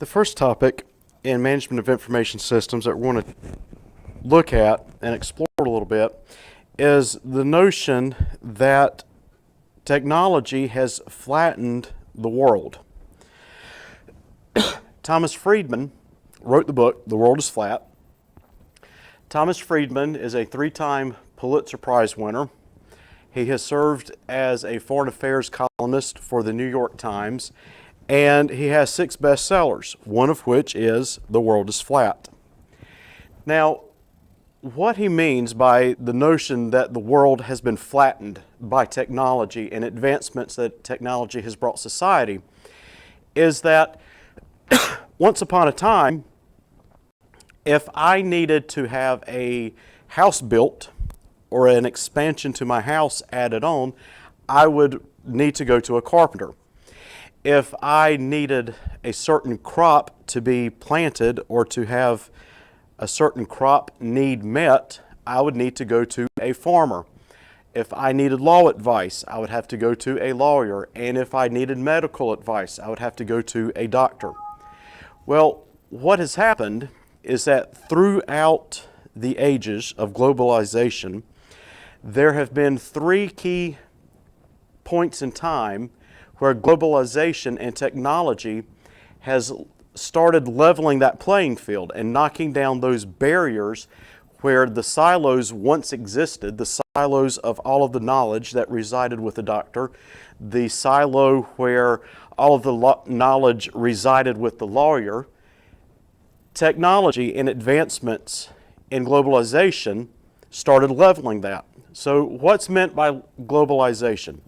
The first topic in management of information systems that we're going to look at and explore a little bit is the notion that technology has flattened the world. Thomas Friedman wrote the book, The World is Flat. Thomas Friedman is a 3-time Pulitzer Prize winner. He has served as a foreign affairs columnist for the New York Times, and he has 6 bestsellers, one of which is The World is Flat. Now, what he means by the notion that the world has been flattened by technology and advancements that technology has brought society is that once upon a time, if I needed to have a house built or an expansion to my house added on, I would need to go to a carpenter. If I needed a certain crop to be planted or to have a certain crop need met, I would need to go to a farmer. If I needed law advice, I would have to go to a lawyer. And if I needed medical advice, I would have to go to a doctor. Well, what has happened is that throughout the ages of globalization, there have been 3 key points in time where globalization and technology has started leveling that playing field and knocking down those barriers where the silos once existed, the silos of all of the knowledge that resided with the doctor, the silo where all of the knowledge resided with the lawyer. Technology and advancements in globalization started leveling that. So what's meant by globalization?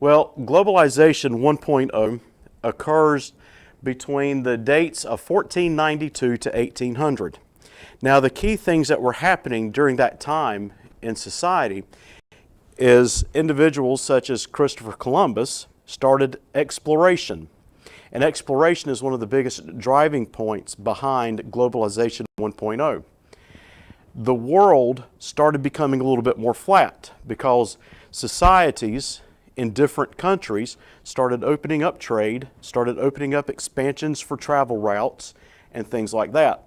Well, globalization 1.0 occurs between the dates of 1492 to 1800. Now, the key things that were happening during that time in society is individuals such as Christopher Columbus started exploration. And exploration is one of the biggest driving points behind globalization 1.0. The world started becoming a little bit more flat because societies in different countries started opening up trade, started opening up expansions for travel routes and things like that.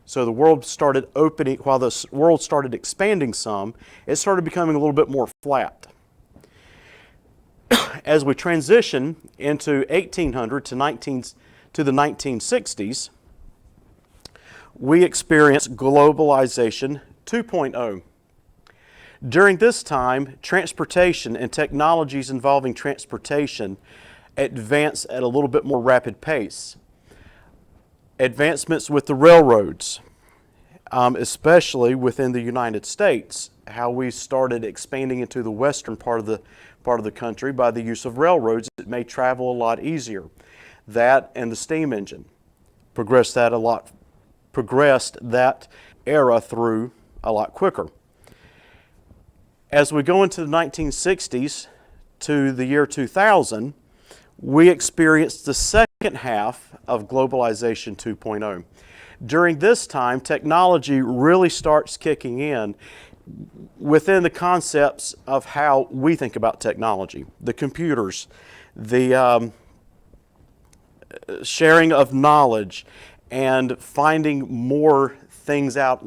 So the world started opening, while the world started expanding some, it started becoming a little bit more flat. As we transition into 1800 to the 1960s, we experience globalization 2.0. During this time, transportation and technologies involving transportation advance at a little bit more rapid pace. Advancements with the railroads, especially within the United States, how we started expanding into the western part of the country by the use of railroads, it made travel a lot easier. That and the steam engine progressed that era through a lot quicker. As we go into the 1960s to the year 2000, we experienced the second half of globalization 2.0. During this time, technology really starts kicking in within the concepts of how we think about technology. The computers, the sharing of knowledge, and finding more things out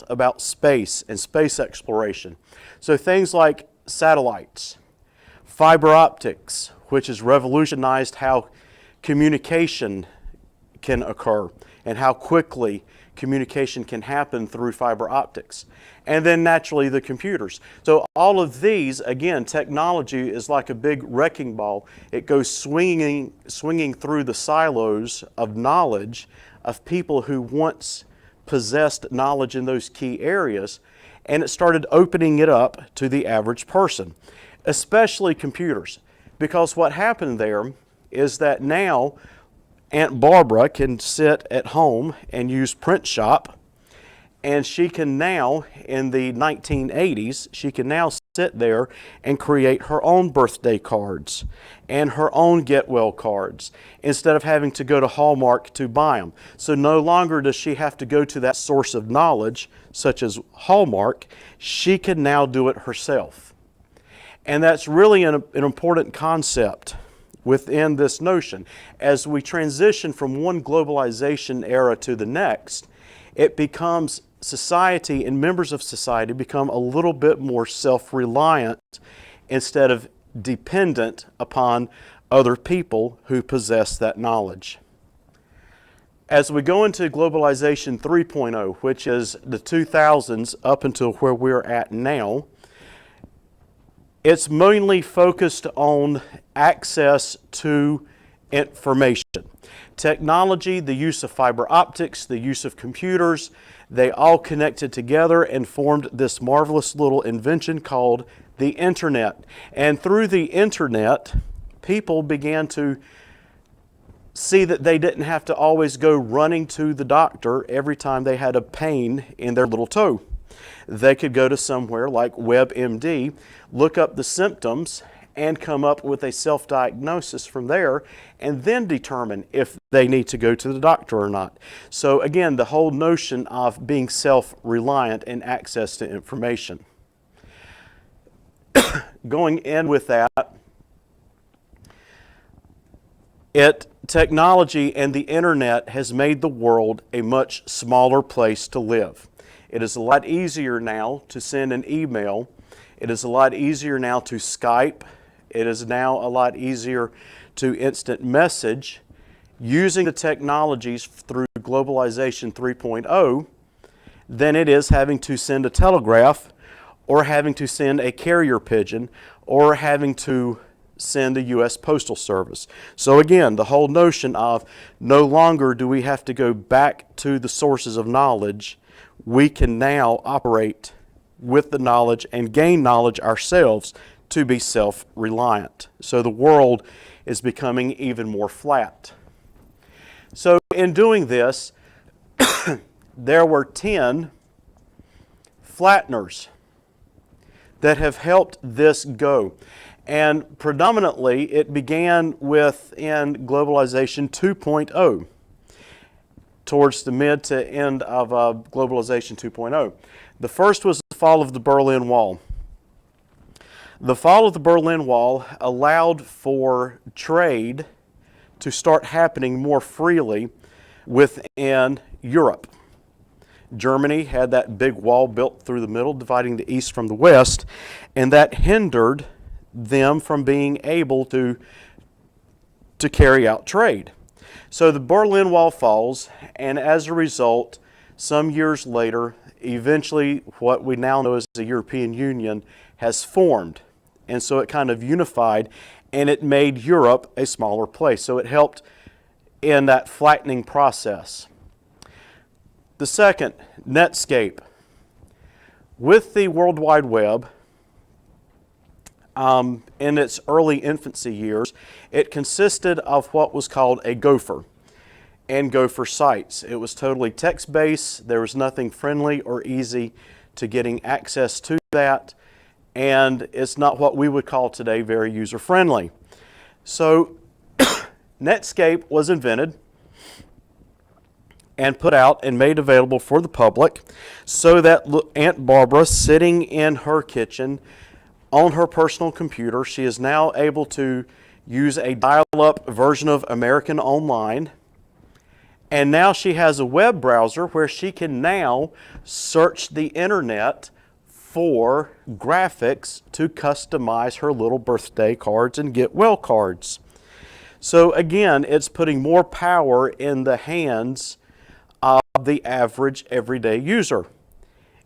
about space and space exploration. So things like satellites, fiber optics, which has revolutionized how communication can occur and how quickly communication can happen through fiber optics. And then naturally the computers. So all of these, again, technology is like a big wrecking ball. It goes swinging through the silos of knowledge of people who once possessed knowledge in those key areas, and it started opening it up to the average person, especially computers. Because what happened there is that now Aunt Barbara can sit at home and use Print Shop, and she can now, in the 1980s, she can now sit there and create her own birthday cards and her own get well cards instead of having to go to Hallmark to buy them. So no longer does she have to go to that source of knowledge, such as Hallmark. She can now do it herself. And that's really an important concept within this notion. As we transition from one globalization era to the next, it becomes society and members of society become a little bit more self-reliant instead of dependent upon other people who possess that knowledge. As we go into globalization 3.0, which is the 2000s up until where we're at now, it's mainly focused on access to information. Technology, the use of fiber optics, the use of computers, they all connected together and formed this marvelous little invention called the internet. And through the internet, people began to see that they didn't have to always go running to the doctor every time they had a pain in their little toe. They could go to somewhere like WebMD, look up the symptoms, and come up with a self-diagnosis from there, and then determine if they need to go to the doctor or not. So again, the whole notion of being self-reliant and access to information. Going in with that, technology and the internet has made the world a much smaller place to live. It is a lot easier now to send an email. It is a lot easier now to Skype. It is now a lot easier to instant message using the technologies through globalization 3.0 than it is having to send a telegraph or having to send a carrier pigeon or having to send the U.S. Postal Service. So again, the whole notion of no longer do we have to go back to the sources of knowledge. We can now operate with the knowledge and gain knowledge ourselves to be self-reliant. So the world is becoming even more flat. So in doing this, there were 10 flatteners that have helped this go. And predominantly, it began within globalization 2.0, towards the mid to end of globalization 2.0. The first was the fall of the Berlin Wall. The fall of the Berlin Wall allowed for trade to start happening more freely within Europe. Germany had that big wall built through the middle, dividing the east from the west, and that hindered them from being able to carry out trade. So the Berlin Wall falls, and as a result, some years later, eventually what we now know as the European Union has formed. And so it kind of unified, and it made Europe a smaller place. So it helped in that flattening process. The second, Netscape. With the World Wide Web, in its early infancy years, it consisted of what was called a gopher and gopher sites. It was totally text-based. There was nothing friendly or easy to getting access to that, and it's not what we would call today very user-friendly. So Netscape was invented and put out and made available for the public so that Aunt Barbara, sitting in her kitchen on her personal computer, she is now able to use a dial-up version of American Online. And now she has a web browser where she can now search the internet for graphics to customize her little birthday cards and get well cards. So again, it's putting more power in the hands of the average everyday user.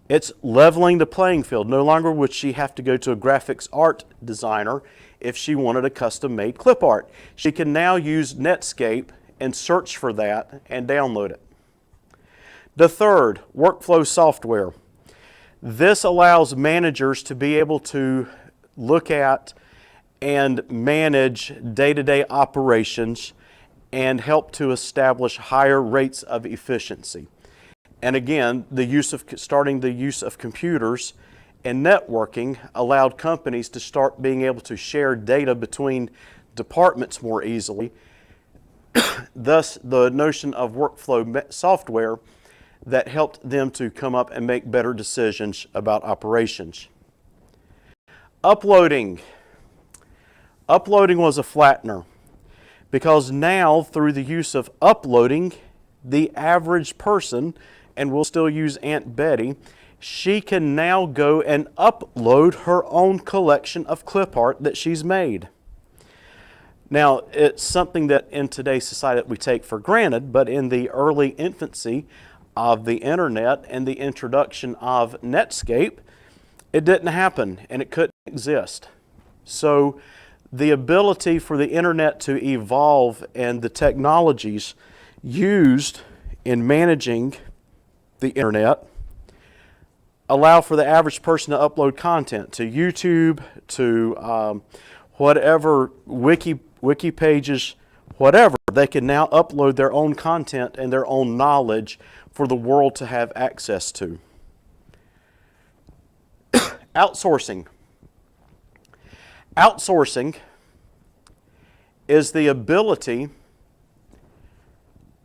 It's leveling the playing field. No longer would she have to go to a graphics art designer if she wanted a custom-made clip art. She can now use Netscape and search for that and download it. The third, workflow software. This allows managers to be able to look at and manage day-to-day operations and help to establish higher rates of efficiency. And again, starting the use of computers and networking allowed companies to start being able to share data between departments more easily. Thus, the notion of workflow software that helped them to come up and make better decisions about operations. Uploading. Uploading was a flattener. Because now, through the use of uploading, the average person, and we'll still use Aunt Betty, she can now go and upload her own collection of clip art that she's made. Now, it's something that in today's society that we take for granted, but in the early infancy of the internet and the introduction of Netscape, it didn't happen and it couldn't exist. So the ability for the internet to evolve and the technologies used in managing the internet allow for the average person to upload content to YouTube, to whatever wiki pages, whatever. They can now upload their own content and their own knowledge for the world to have access to. Outsourcing. Outsourcing is the ability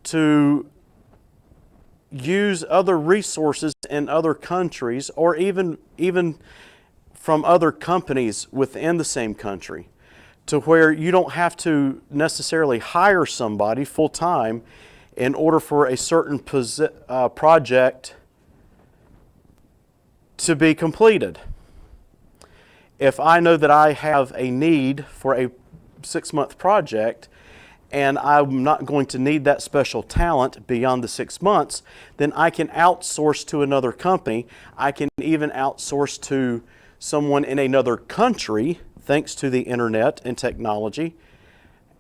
to use other resources in other countries, or even from other companies within the same country, to where you don't have to necessarily hire somebody full-time in order for a certain project to be completed. If I know that I have a need for a 6-month project and I'm not going to need that special talent beyond the 6 months, then I can outsource to another company. I can even outsource to someone in another country, thanks to the internet and technology,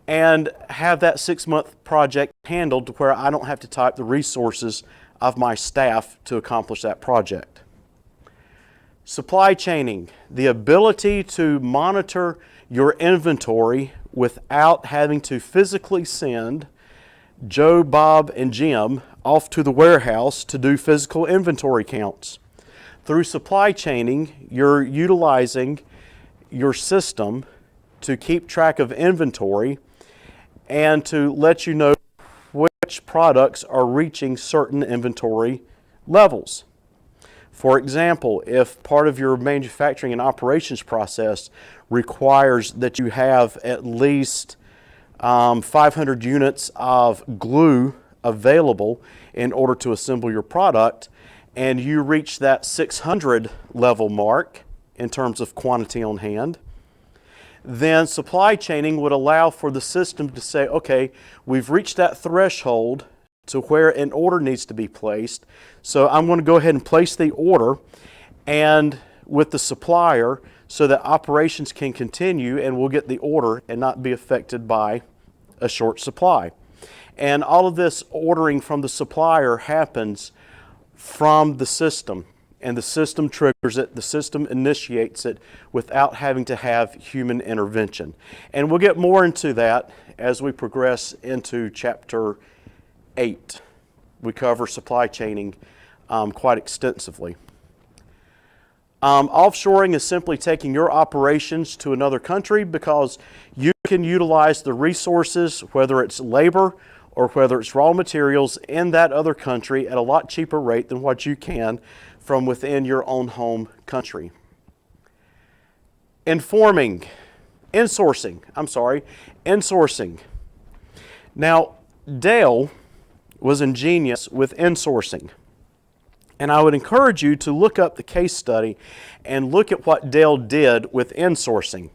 and have that 6-month project handled to where I don't have to type the resources of my staff to accomplish that project. Supply chaining, the ability to monitor your inventory without having to physically send Joe, Bob, and Jim off to the warehouse to do physical inventory counts. Through supply chaining, you're utilizing your system to keep track of inventory and to let you know which products are reaching certain inventory levels. For example, if part of your manufacturing and operations process requires that you have at least 500 units of glue available in order to assemble your product, and you reach that 600 level mark in terms of quantity on hand, then supply chaining would allow for the system to say, okay, we've reached that threshold to where an order needs to be placed. So I'm going to go ahead and place the order and with the supplier so that operations can continue and we'll get the order and not be affected by a short supply. And all of this ordering from the supplier happens from the system, and the system triggers it, the system initiates it without having to have human intervention. And we'll get more into that as we progress into chapter 8. We cover supply chaining quite extensively. Offshoring is simply taking your operations to another country because you can utilize the resources, whether it's labor or whether it's raw materials, in that other country at a lot cheaper rate than what you can from within your own home country. Insourcing. Now, Dale was ingenious with insourcing. And I would encourage you to look up the case study and look at what Dale did with insourcing.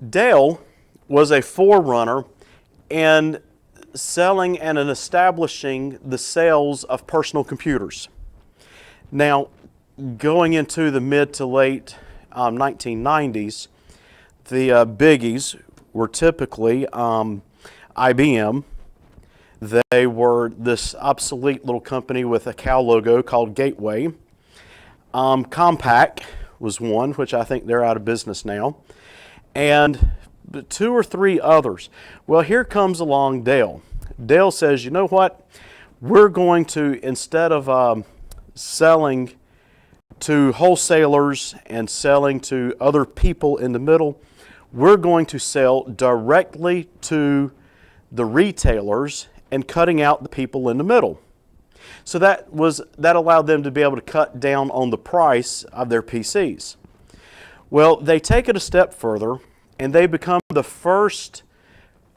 Dale was a forerunner in selling and in establishing the sales of personal computers. Now, going into the mid to late 1990s, the biggies were typically IBM. They were this obsolete little company with a cow logo called Gateway. Compaq was one, which I think they're out of business now. And 2 or 3 others. Well, here comes along Dale. Dale says, you know what? We're going to, instead of selling to wholesalers and selling to other people in the middle, we're going to sell directly to the retailers and cutting out the people in the middle. So that allowed them to be able to cut down on the price of their PCs. Well, they take it a step further and they become the first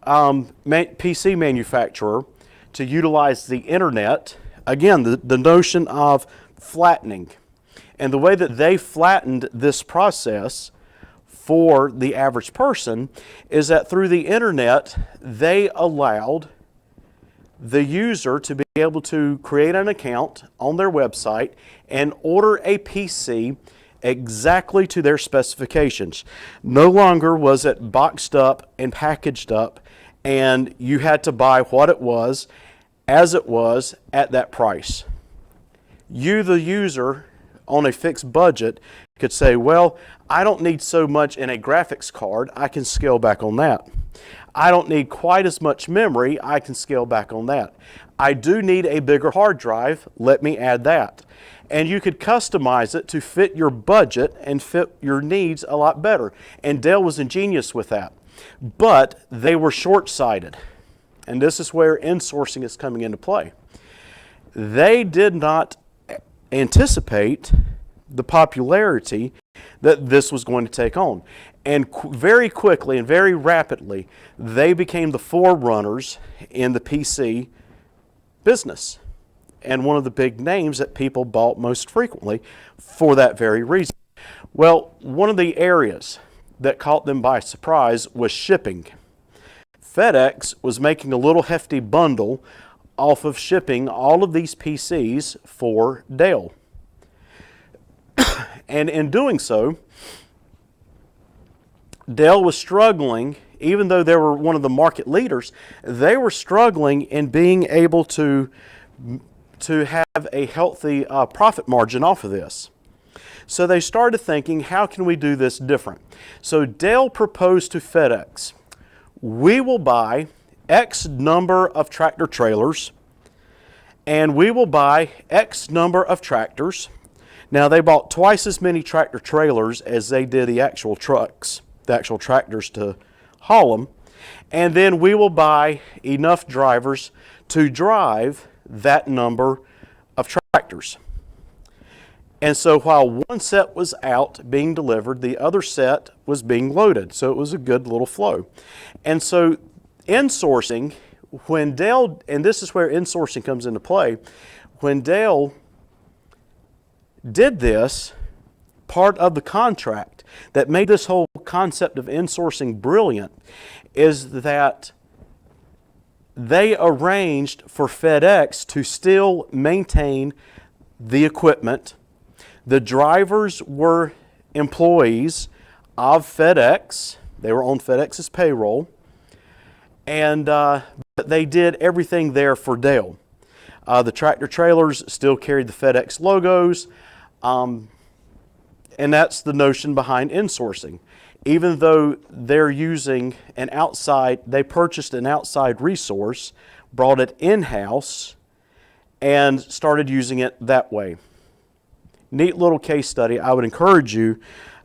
PC manufacturer to utilize the internet. Again, the notion of flattening. And the way that they flattened this process for the average person is that through the internet, they allowed the user to be able to create an account on their website and order a PC exactly to their specifications. No longer was it boxed up and packaged up, and you had to buy what it was as it was at that price. You, the user, on a fixed budget, could say, well, I don't need so much in a graphics card, I can scale back on that. I don't need quite as much memory, I can scale back on that. I do need a bigger hard drive, let me add that. And you could customize it to fit your budget and fit your needs a lot better. And Dell was ingenious with that. But they were short-sighted. And this is where insourcing is coming into play. They did not anticipate the popularity that this was going to take on. And very quickly and very rapidly, they became the forerunners in the PC business. And one of the big names that people bought most frequently for that very reason. Well, one of the areas that caught them by surprise was shipping. FedEx was making a little hefty bundle off of shipping all of these PCs for Dell. And in doing so, Dell was struggling, even though they were one of the market leaders, they were struggling in being able to have a healthy profit margin off of this. So they started thinking, how can we do this different? So Dell proposed to FedEx, we will buy X number of tractor trailers, and we will buy X number of tractors. Now they bought twice as many tractor trailers as they did the actual trucks, the actual tractors to haul them. And then we will buy enough drivers to drive that number of tractors. And so while one set was out being delivered, the other set was being loaded. So it was a good little flow. And so insourcing, when Dell, and this is where insourcing comes into play, when Dell did this, part of the contract that made this whole concept of insourcing brilliant is that they arranged for FedEx to still maintain the equipment. The drivers were employees of FedEx. They were on FedEx's payroll. And they did everything there for Dell. The tractor trailers still carried the FedEx logos. And that's the notion behind insourcing. Even though they're using an outside, they purchased an outside resource, brought it in-house, and started using it that way. Neat little case study. I would encourage you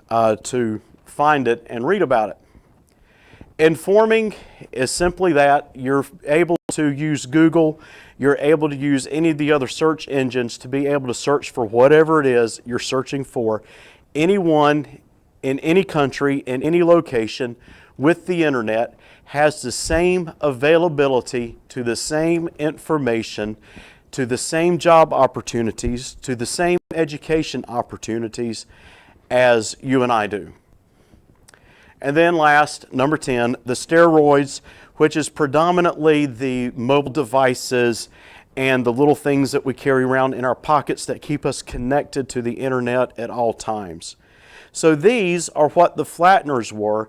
to find it and read about it. Informing is simply that. You're able to use Google. You're able to use any of the other search engines to be able to search for whatever it is you're searching for. Anyone in any country, in any location with the internet has the same availability to the same information, to the same job opportunities, to the same education opportunities as you and I do. And then last, number 10, the steroids, which is predominantly the mobile devices and the little things that we carry around in our pockets that keep us connected to the internet at all times. So these are what the flatteners were,